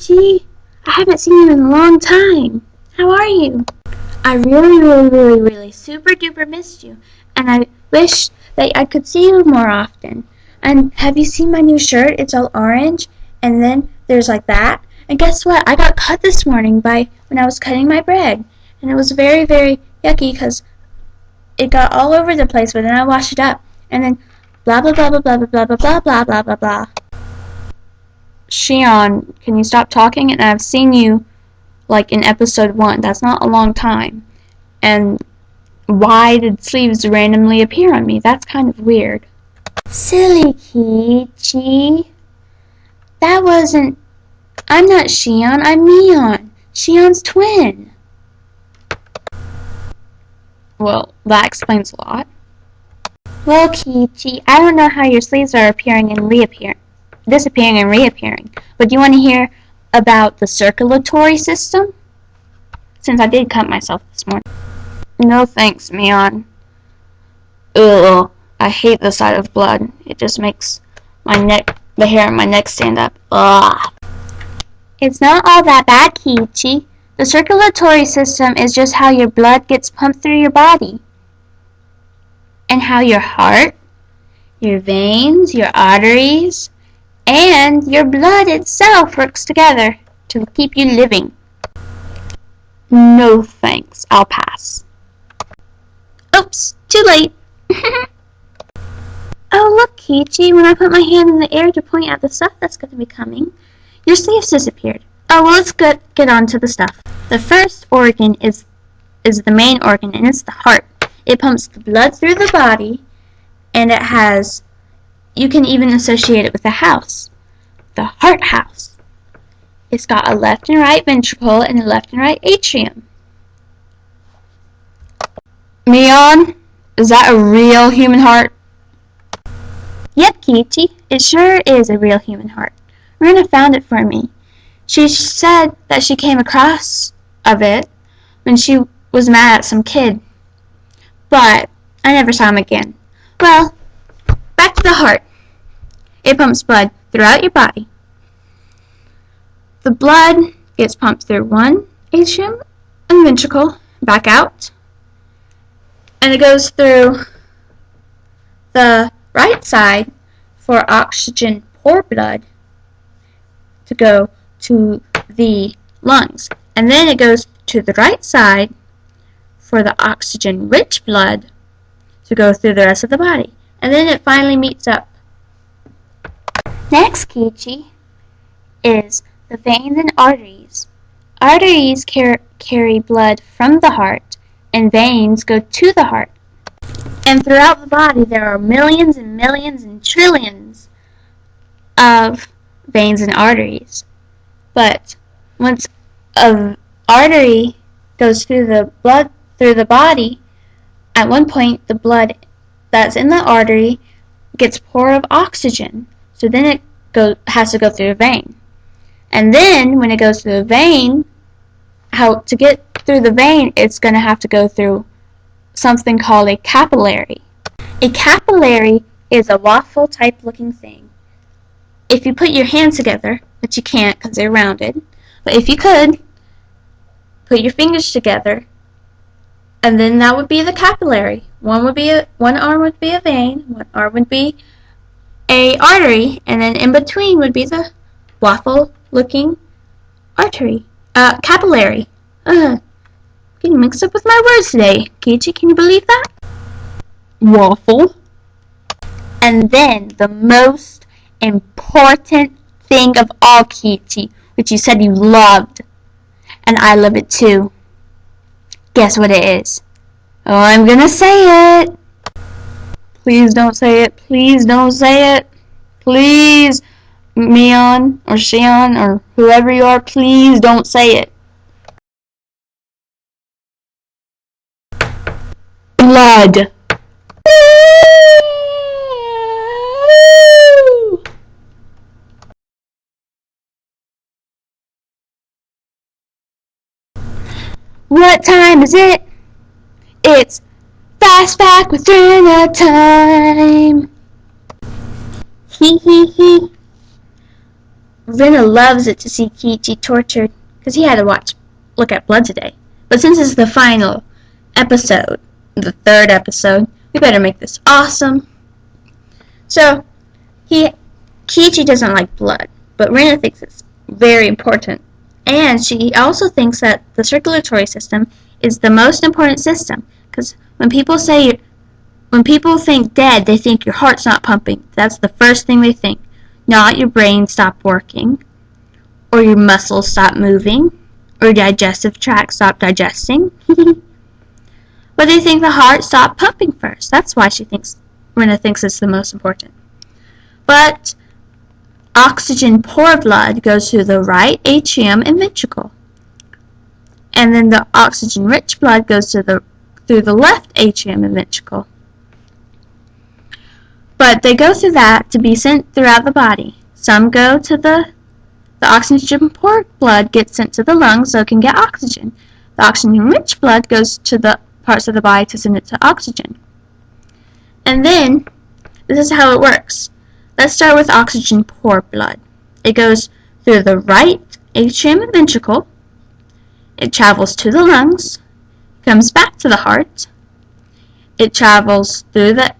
Kichi. I haven't seen you in a long time. How are you? I really super duper missed you, and I wish that I could see you more often. And have you seen my new shirt? It's all orange, and then there's like that. And guess what? I got cut this morning when I was cutting my bread, and it was very yucky because it got all over the place. But then I washed it up, and then blah blah blah blah blah blah blah blah blah blah blah blah. Shion, can you stop talking? And I've seen you like in episode 1. That's not a long time. And why did sleeves randomly appear on me? That's kind of weird. Silly Kichi. That wasn't... I'm not Shion, I'm Mion. Shion's twin. Well, that explains a lot. Well, Kichi, I don't know how your sleeves are appearing and disappearing and reappearing. But do you want to hear about the circulatory system? Since I did cut myself this morning. No thanks, Mion. Ugh, I hate the sight of blood. It just makes the hair on my neck stand up. Ugh. It's not all that bad, Kichi. The circulatory system is just how your blood gets pumped through your body. And how your heart, your veins, your arteries, and your blood itself works together to keep you living. No thanks, I'll pass. Oops, too late. Oh look, Kichi, when I put my hand in the air to point at the stuff that's going to be coming, your sleeves disappeared. Oh, well, let's get on to the stuff. The first organ is the main organ, and it's the heart. It pumps the blood through the body, and it has, you can even associate it with a house. The heart house. It's got a left and right ventricle and a left and right atrium. Mion, is that a real human heart? Yep, Kichi, it sure is a real human heart. Runa found it for me. She said that she came across of it when she was mad at some kid. But I never saw him again. Well, back to the heart. It pumps blood throughout your body. The blood gets pumped through one atrium and ventricle, back out, and it goes through the right side for oxygen poor blood to go to the lungs, and then it goes to the right side for the oxygen rich blood to go through the rest of the body, and then it finally meets up. Next, Kichi, is the veins and arteries. Arteries carry blood from the heart, and veins go to the heart. And throughout the body, there are millions and millions and trillions of veins and arteries. But once an artery goes through the blood through the body, at one point the blood that's in the artery gets poor of oxygen. So then it has to go through a vein. And then when it goes through the vein, to get through the vein, it's going to have to go through something called a capillary. A capillary is a waffle type looking thing. If you put your hands together, but you can't because they're rounded, but if you could, put your fingers together, and then that would be the capillary. One arm would be a vein, one arm would be a artery, and then in between would be the waffle looking capillary. Getting mixed up with my words today. Kichi, can you believe that? Waffle. And then the most important thing of all, Kichi, which you said you loved, and I love it too. Guess what it is? Oh, I'm gonna say it. Please don't say it. Please don't say it. Please, Mion or Shion or whoever you are, please don't say it. Blood. What time is it? It's fast back within a time. Hee hee hee. Rena loves it to see Kichi tortured, because he had to look at blood today. But since it's the final episode, the third episode, we better make this awesome. So, Kichi doesn't like blood, but Rena thinks it's very important. And she also thinks that the circulatory system is the most important system, because when people think dead, they think your heart's not pumping. That's the first thing they think. Not your brain stopped working, or your muscles stopped moving, or your digestive tract stopped digesting. But they think the heart stopped pumping first. That's why Rena thinks it's the most important. But oxygen-poor blood goes through the right atrium and ventricle. And then the oxygen-rich blood goes through the left atrium and ventricle. But they go through that to be sent throughout the body. Some go to the oxygen-poor blood gets sent to the lungs so it can get oxygen. The oxygen-rich blood goes to the parts of the body to send it to oxygen. And then, this is how it works. Let's start with oxygen-poor blood. It goes through the right atrium and ventricle. It travels to the lungs, comes back to the heart. It travels through the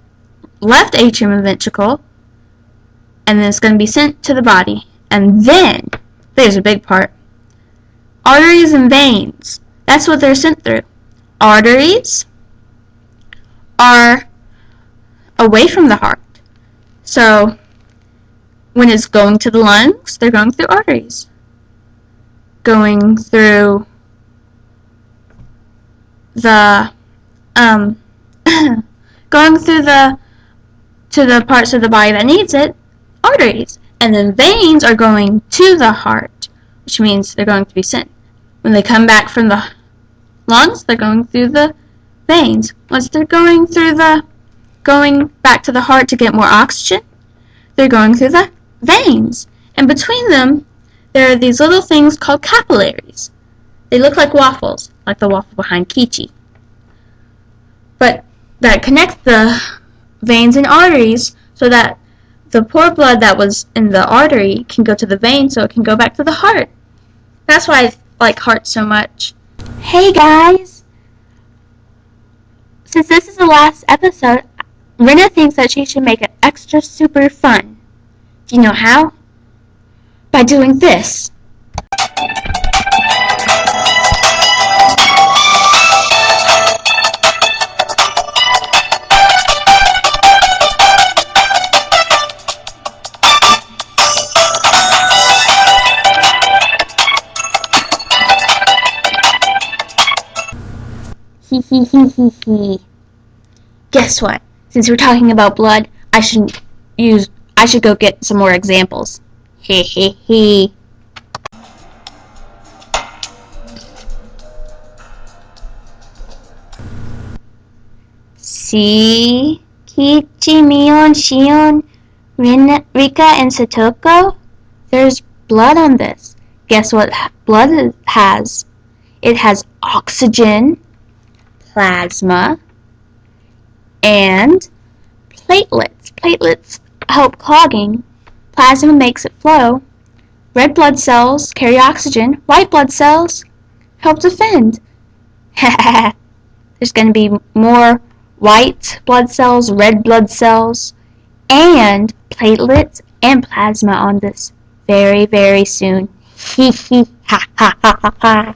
left atrium and ventricle, and then it's going to be sent to the body. And then, there's a big part. Arteries and veins. That's what they're sent through. Arteries are away from the heart. So, when it's going to the lungs, they're going through arteries. Going through the, to the parts of the body that needs it, arteries. And then veins are going to the heart, which means they're going to be sent. When they come back from the lungs, they're going through the veins. Once they're going back to the heart to get more oxygen, they're going through the veins. And between them, there are these little things called capillaries. They look like waffles, like the waffle behind Kichi. But that connect the veins and arteries so that the poor blood that was in the artery can go to the vein so it can go back to the heart. That's why I like heart so much. Hey guys! Since this is the last episode, Rena thinks that she should make it extra super fun. Do you know how? By doing this. Hee. Guess what? Since we're talking about blood, I should go get some more examples. Hee. See? Kichi, Mion, Shion, Rika, and Satoko? There's blood on this. Guess what blood has? It has oxygen, plasma, and platelets. Platelets help clogging. Plasma makes it flow. Red blood cells carry oxygen. White blood cells help defend. There's going to be more white blood cells, red blood cells, and platelets and plasma on this very, very soon. Ha ha ha ha ha.